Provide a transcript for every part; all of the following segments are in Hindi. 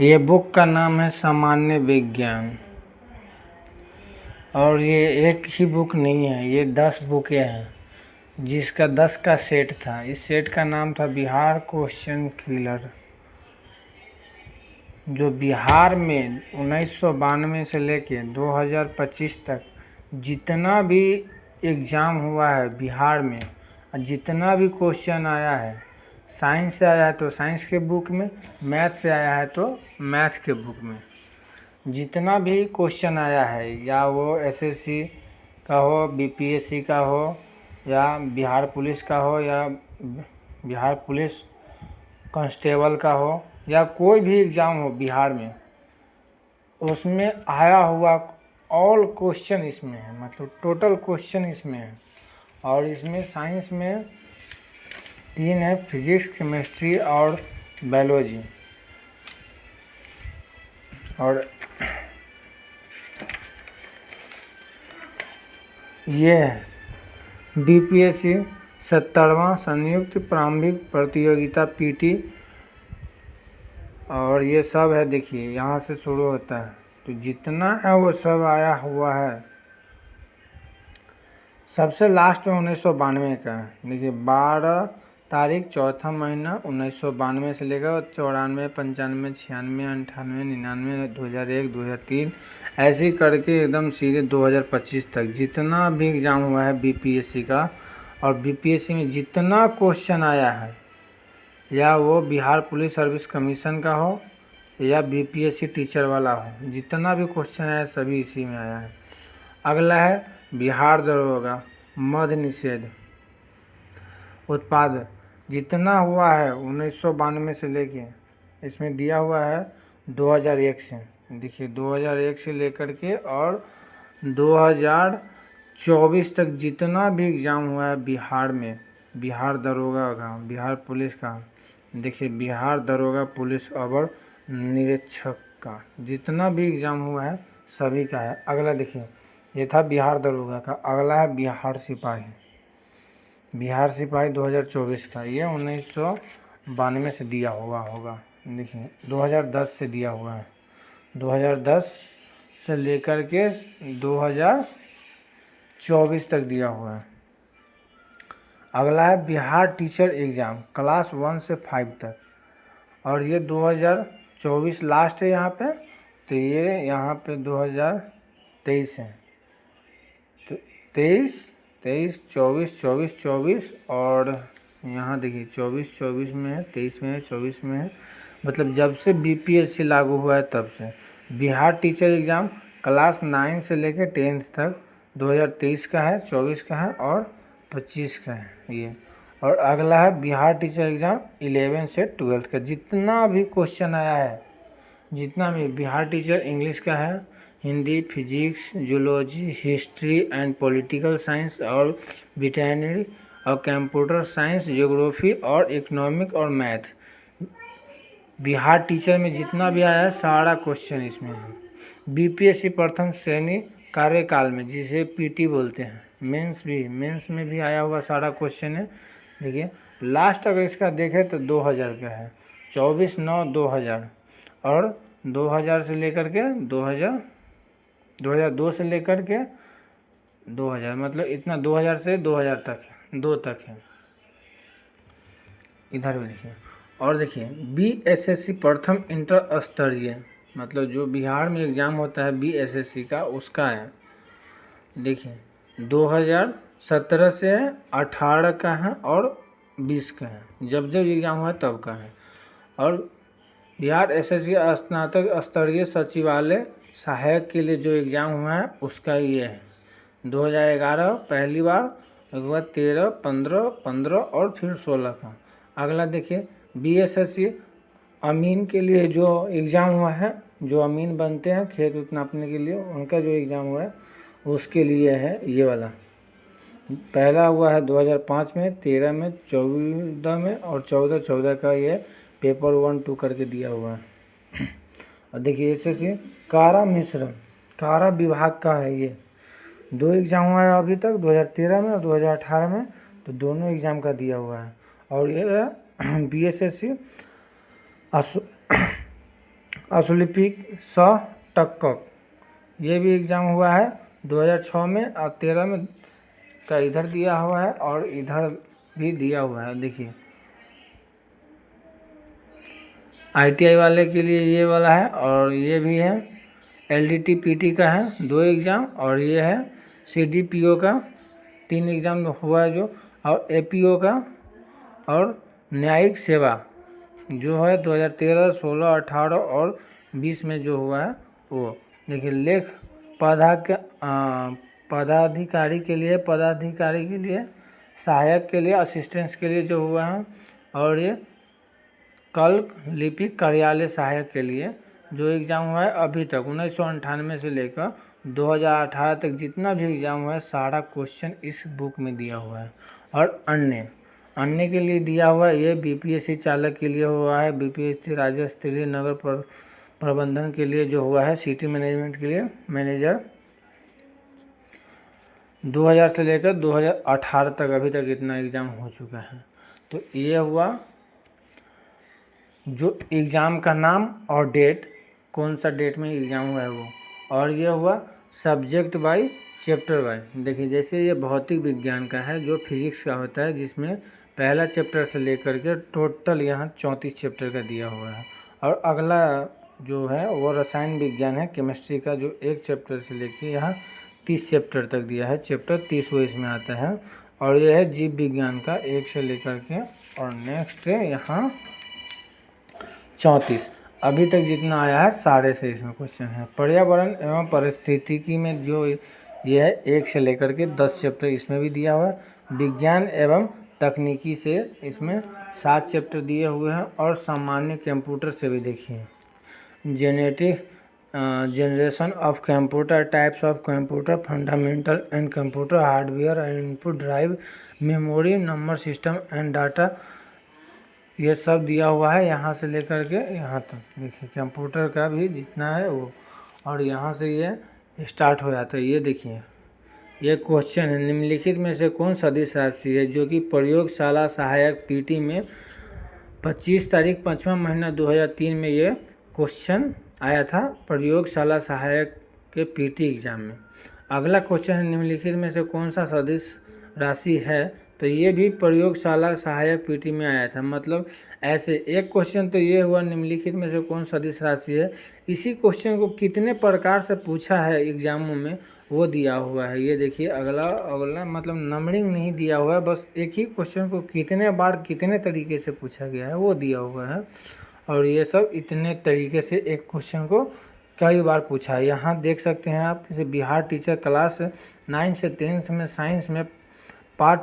ये बुक का नाम है सामान्य विज्ञान। और ये एक ही बुक नहीं है, ये 10 बुकें हैं, जिसका 10 का सेट था। इस सेट का नाम था बिहार क्वेश्चन किलर। जो बिहार में 1992 से लेके 2025 तक जितना भी एग्ज़ाम हुआ है बिहार में, जितना भी क्वेश्चन आया है, साइंस से आया है तो साइंस के बुक में, मैथ से आया है तो मैथ के बुक में, जितना भी क्वेश्चन आया है, या वो एसएससी का हो, बीपीएससी का हो, या बिहार पुलिस का हो, या बिहार पुलिस कांस्टेबल का हो, या कोई भी एग्ज़ाम हो बिहार में, उसमें आया हुआ ऑल क्वेश्चन इसमें है, मतलब टोटल क्वेश्चन इसमें है। और इसमें साइंस में 3 है, फिजिक्स, केमिस्ट्री और बायोलॉजी। और ये है बीपीएससी 70वां संयुक्त प्रारंभिक प्रतियोगिता पीटी। और ये सब है, देखिए यहाँ से शुरू होता है, तो जितना है वो सब आया हुआ है। सबसे लास्ट में 1992 का है, देखिए 12 तारीख 4था महीना 1992 से लेकर 94, 95, 96, 98, 99, 2001, 2003 ऐसे ही करके एकदम सीधे 2025 तक जितना भी एग्ज़ाम हुआ है बीपीएससी का। और बीपीएससी में जितना क्वेश्चन आया है, या वो बिहार पुलिस सर्विस कमीशन का हो या बीपीएससी टीचर वाला हो, जितना भी क्वेश्चन आया सभी इसी में आया है। अगला है बिहार दरोगा मद्य निषेध उत्पाद, जितना हुआ है 1992 से लेके, इसमें दिया हुआ है 2001 से, देखिए 2001 से लेकर के और 2024 तक जितना भी एग्ज़ाम हुआ है बिहार में, बिहार दरोगा का, बिहार पुलिस का, देखिए बिहार दरोगा पुलिस अवर निरीक्षक का, जितना भी एग्ज़ाम हुआ है सभी का है। अगला देखिए, ये था बिहार दरोगा का। अगला है बिहार सिपाही। बिहार सिपाही 2024 का, ये 1992 से दिया हुआ होगा, देखिए 2010 से दिया हुआ है, 2010 से लेकर के 2024 तक दिया हुआ है। अगला है बिहार टीचर एग्ज़ाम क्लास 1 से 5 तक, और ये 2024 लास्ट है यहाँ पे, तो ये यहाँ पे 2023 है, तो 23, 24, 24 और यहाँ देखिए 24 में है, 23 में है, 24 में है, मतलब जब से बीपीएससी लागू हुआ है तब से। बिहार टीचर एग्ज़ाम क्लास 9 से लेकर 10th तक 2023 का है, 24 का है और 25 का है ये। और अगला है बिहार टीचर एग्ज़ाम 11 से 12th का, जितना भी क्वेश्चन आया है, जितना भी बिहार टीचर इंग्लिश का है, Hindi, physics, zoology, history and political science और वेटरनरी और कंप्यूटर साइंस, ज्योग्राफी और इकोनॉमिक और मैथ, बिहार टीचर में जितना भी आया है सारा क्वेश्चन इसमें है। बीपीएससी प्रथम श्रेणी कार्यकाल में, जिसे पीटी बोलते हैं, मेंस में भी आया हुआ सारा क्वेश्चन है। देखिए लास्ट अगर इसका देखें तो 2000 का है, 24/9/2000, और 2000 से लेकर के 2002 से लेकर के 2000, मतलब इतना 2000 से 2000 तक है, 2 तक है। इधर भी देखिए, और देखिए बीएसएससी प्रथम इंटर स्तरीय, मतलब जो बिहार में एग्ज़ाम होता है बीएसएससी का, उसका है, देखिए 2017 से 18 का है और 20 का है, जब जब एग्ज़ाम हुआ तब का है। और बिहार एसएससी स्नातक स्तरीय सचिवालय सहायक के लिए जो एग्ज़ाम हुआ है उसका ये है, 2011 पहली बार, उसके बाद 13, 15 और फिर 16 का। अगला देखिए बीएसएससी अमीन के लिए जो एग्ज़ाम हुआ है, जो अमीन बनते हैं खेत उत नापने के लिए, उनका जो एग्ज़ाम हुआ है उसके लिए है ये वाला। पहला हुआ है 2005 में, 13 में, 14 में और 14 का ये पेपर 1, 2 करके दिया हुआ है। और देखिए एसएससी कारा विभाग का है, ये 2 एग्ज़ाम हुआ है अभी तक, 2013 में और 2018 में, तो दोनों एग्ज़ाम का दिया हुआ है। और ये बीएसएससी असुलिपिक सह टक्कक, ये भी एग्ज़ाम हुआ है 2006 में और 13 में का इधर दिया हुआ है और इधर भी दिया हुआ है। देखिए ITI वाले के लिए ये वाला है और ये भी है। LDT PT का है 2 एग्ज़ाम और ये है CDPO का 3 एग्ज़ाम हुआ है जो, और APO का और न्यायिक सेवा जो है 2013, 16, 18 और 20 में जो हुआ है वो। देखिए लेख पदाधिकारी के लिए, सहायक के लिए, असिस्टेंट्स के लिए जो हुआ है, और ये कल लिपिक कार्यालय सहायक के लिए जो एग्ज़ाम हुआ है अभी तक 1998 से लेकर 2018 तक जितना भी एग्ज़ाम हुआ है सारा क्वेश्चन इस बुक में दिया हुआ है। और अन्य के लिए दिया हुआ है, ये BPSC चालक के लिए हुआ है, BPSC राज्य स्तरीय नगर प्रबंधन के लिए जो हुआ है, सिटी मैनेजमेंट के लिए मैनेजर 2000 से लेकर 2018 तक अभी तक इतना एग्ज़ाम हो चुका है। तो ये हुआ जो एग्ज़ाम का नाम और डेट, कौन सा डेट में एग्ज़ाम हुआ है वो, और ये हुआ सब्जेक्ट बाय चैप्टर बाय। देखिए जैसे ये भौतिक विज्ञान का है जो फिजिक्स का होता है, जिसमें पहला चैप्टर से लेकर के टोटल यहाँ 34 चैप्टर का दिया हुआ है। और अगला जो है वो रसायन विज्ञान है, केमिस्ट्री का, जो 1 चैप्टर से लेके यहाँ 30 चैप्टर तक दिया है। चैप्टर 30 वो इसमें आता है। और ये है जीव विज्ञान का 1 से लेकर के, और नेक्स्ट है यहाँ 34 अभी तक जितना आया है सारे से इसमें क्वेश्चन है। पर्यावरण एवं पारिस्थितिकी में जो ये है 1 से लेकर के 10 चैप्टर इसमें भी दिया हुआ है। विज्ञान एवं तकनीकी से इसमें 7 चैप्टर दिए हुए हैं। और सामान्य कंप्यूटर से भी देखिए generation of computer, types of computer, fundamental and computer hardware and input drive, memory, number system and data, ये सब दिया हुआ है यहाँ से लेकर के यहाँ तक। देखिए कंप्यूटर का भी जितना है वो, और यहाँ से ये स्टार्ट हो जाता है। ये देखिए ये क्वेश्चन है, निम्नलिखित में से कौन सदिश राशि है जो कि प्रयोगशाला सहायक PT में 25 तारीख 5वां महीना 2003 में ये क्वेश्चन आया था, प्रयोगशाला सहायक के PT एग्ज़ाम में। अगला क्वेश्चन है निम्नलिखित में से कौन सा सदिश राशि है, तो ये भी प्रयोगशाला सहायक PT में आया था। मतलब ऐसे एक क्वेश्चन तो ये हुआ निम्नलिखित में से कौन सदिश राशि है, इसी क्वेश्चन को कितने प्रकार से पूछा है एग्जामों में वो दिया हुआ है। ये देखिए अगला मतलब नंबरिंग नहीं दिया हुआ है, बस एक ही क्वेश्चन को कितने बार कितने तरीके से पूछा गया है वो दिया हुआ है। और ये सब इतने तरीके से एक क्वेश्चन को कई बार पूछा है। यहाँ देख सकते हैं आप, जैसे बिहार टीचर क्लास 9 से 10 में साइंस में पार्ट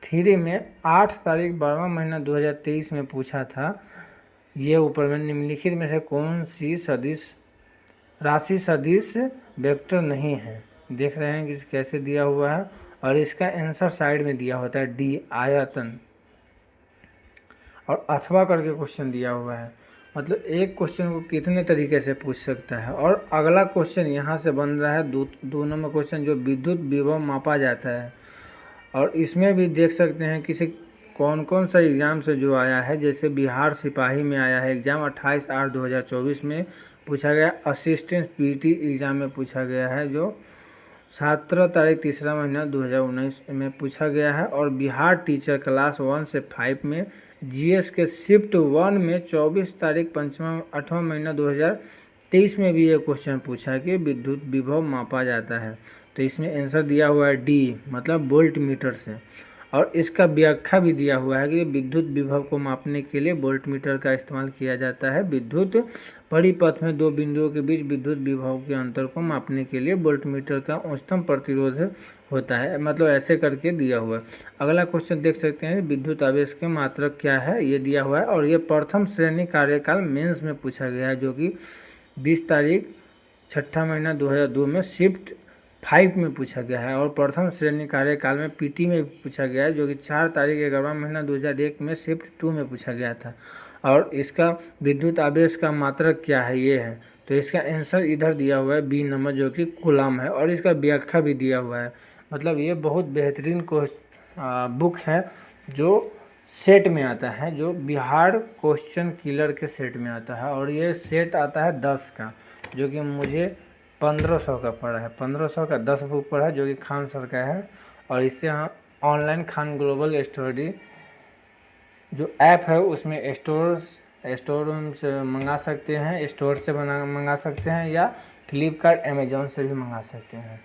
3 में 8 तारीख 12वां महीना 2023 में पूछा था। ये ऊपर में निम्नलिखित में से कौन सी राशि सदिश वेक्टर नहीं है, देख रहे हैं कि कैसे दिया हुआ है। और इसका आंसर साइड में दिया होता है D आयतन, और अथवा करके क्वेश्चन दिया हुआ है। मतलब एक क्वेश्चन को कितने तरीके से पूछ सकता है। और अगला क्वेश्चन यहाँ से बन रहा है 2 नंबर क्वेश्चन, जो विद्युत विभव मापा जाता है। और इसमें भी देख सकते हैं किसी कौन सा एग्ज़ाम से जो आया है। जैसे बिहार सिपाही में आया है एग्ज़ाम 28/8/2024 में पूछा गया। असिस्टेंट PT एग्ज़ाम में पूछा गया है जो 17 तारीख 3रा महीना 2019 में पूछा गया है। और बिहार टीचर क्लास 1 से 5 में GS के शिफ्ट 1 में 24 तारीख 8वां महीना 2023 में भी ये क्वेश्चन पूछा कि विद्युत विभव मापा जाता है। तो इसमें आंसर दिया हुआ है D, मतलब वोल्ट मीटर से। और इसका व्याख्या भी दिया हुआ है कि विद्युत विभव को मापने के लिए वोल्ट मीटर का इस्तेमाल किया जाता है। विद्युत परिपथ में 2 बिंदुओं के बीच विद्युत विभव के अंतर को मापने के लिए वोल्ट मीटर का उच्चतम प्रतिरोध होता है। मतलब ऐसे करके दिया हुआ है। अगला क्वेश्चन देख सकते हैं, विद्युत आवेश के मात्रक क्या है, ये दिया हुआ है। और ये प्रथम श्रेणी कार्यकाल मेंस में पूछा गया है, जो कि 20 तारीख 6ठा महीना 2002 में शिफ्ट 5 में पूछा गया है। और प्रथम श्रेणी कार्यकाल में PT में पूछा गया है, जो कि 4 तारीख 11वां महीना 2001 में शिफ्ट 2 में पूछा गया था। और इसका विद्युत आवेश का मात्रक क्या है, ये है। तो इसका आंसर इधर दिया हुआ है B नंबर, जो कि कूलम है। और इसका व्याख्या भी दिया हुआ है। मतलब ये बहुत बेहतरीन बुक है, जो सेट में आता है, जो बिहार क्वेश्चन किलर के सेट में आता है। और ये सेट आता है 10 का, जो कि मुझे 1500 का पड़ा है। 1500 का 10 बुक पड़ा है, जो कि खान सर का है। और इससे हम ऑनलाइन खान ग्लोबल स्टडी जो ऐप है उसमें स्टोर से मंगा सकते हैं, स्टोर से मंगा सकते हैं, या फ्लिपकार्ट अमेजोन से भी मंगा सकते हैं।